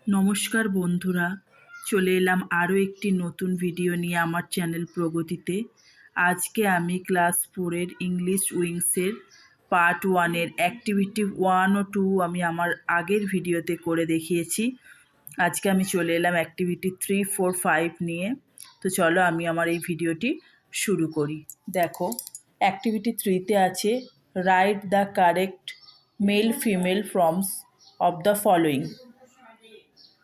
নমস্কার বন্ধুরা, চলে এলাম আরও একটি নতুন ভিডিও নিয়ে আমার চ্যানেল প্রগতিতে। আজকে আমি ক্লাস 4-এর ইংলিশ উইংসের পার্ট 1-এর অ্যাক্টিভিটি 1 ও 2 আমি আমার আগের ভিডিওতে করে দেখিয়েছি। আজকে আমি চলে এলাম অ্যাক্টিভিটি 3, 4, 5 নিয়ে। তো চলো আমি আমার এই ভিডিওটি শুরু করি। দেখো, অ্যাক্টিভিটি 3-তে আছে write the correct male female forms of the following.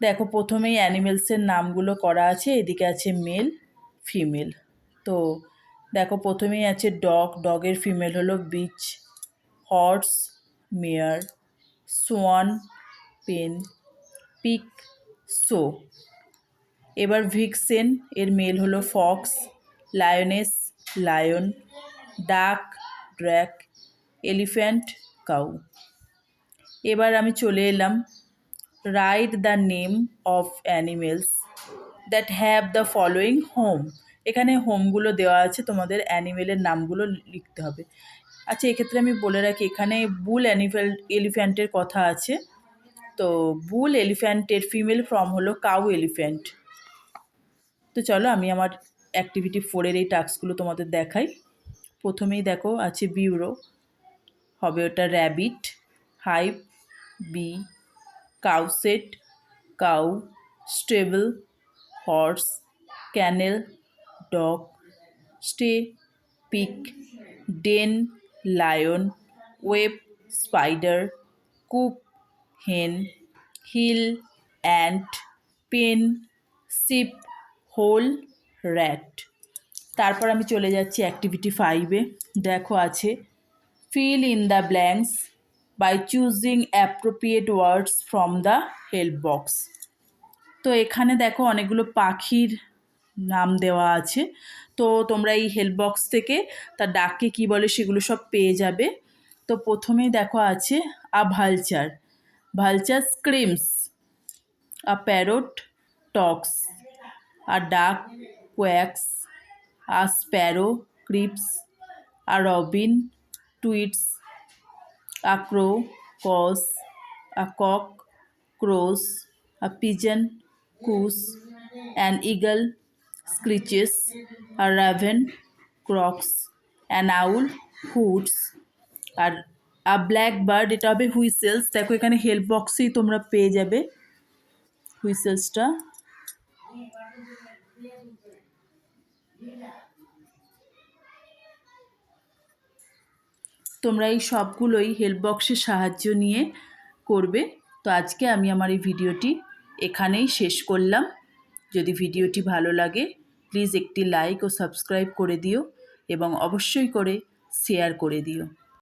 দেখো, প্রথমেই অ্যানিমেলসের নামগুলো করা আছে, এদিকে আছে মেল ফিমেল। তো দেখো, প্রথমেই আছে ডগ, ডগের ফিমেল হলো bitch, horse mare, swan pen, pig sow. এবার ভিক্সেন, এর মেল হলো fox, lioness lion, duck drake, elephant cow. এবার আমি চলে এলাম right the name of animals that have the following home. এখানে হোমগুলো দেওয়া আছে, তোমাদের অ্যানিমেলের নামগুলো লিখতে হবে। আচ্ছা, এক্ষেত্রে আমি বলে রাখি, এখানে বুল এলিফ্যান্টের কথা আছে। তো বুল এলিফ্যান্টের ফিমেল ফর্ম হলো কাউ এলিফ্যান্ট। তো চলো আমি আমার অ্যাক্টিভিটি 4-এর এই টাস্কগুলো তোমাদের দেখাই। প্রথমেই দেখো আছে বিউরো, হবে ওটা rabbit, hive bee, cowshed cow, stable horse, kennel dog, sty pig, den lion, web spider, coop hen, hill ant, pen sheep, hole rat. তারপর আমি চলে যাচ্ছি অ্যাক্টিভিটি 5-এ। দেখো আছে fill in the blanks by choosing appropriate words from the help box. তো এখানে দেখো অনেকগুলো পাখির নাম দেওয়া আছে। তো তোমরা এই হেল্প বক্স থেকে তার ডাককে কী বলে সেগুলো সব পেয়ে যাবে। তো প্রথমেই দেখো আছে a vulture, vulture screams, a parrot talks, a duck quacks, a sparrow chirps, a robin tweets, a crow caws, a cock crows, a pigeon coos, an eagle screeches, a raven croaks, an owl hoots, আর a blackbird এটা হবে হুইসেলস। দেখো এখানে help বক্সেই তোমরা পেয়ে যাবে হুইসেলসটা। তোমরা এই সবগুলোই হেল্প বক্সের সাহায্য নিয়ে করবে। তো আজকে আমি আমার এই ভিডিওটি এখানেই শেষ করলাম। যদি ভিডিওটি ভালো লাগে প্লিজ একটি লাইক ও সাবস্ক্রাইব করে দিও এবং অবশ্যই করে শেয়ার করে দিও।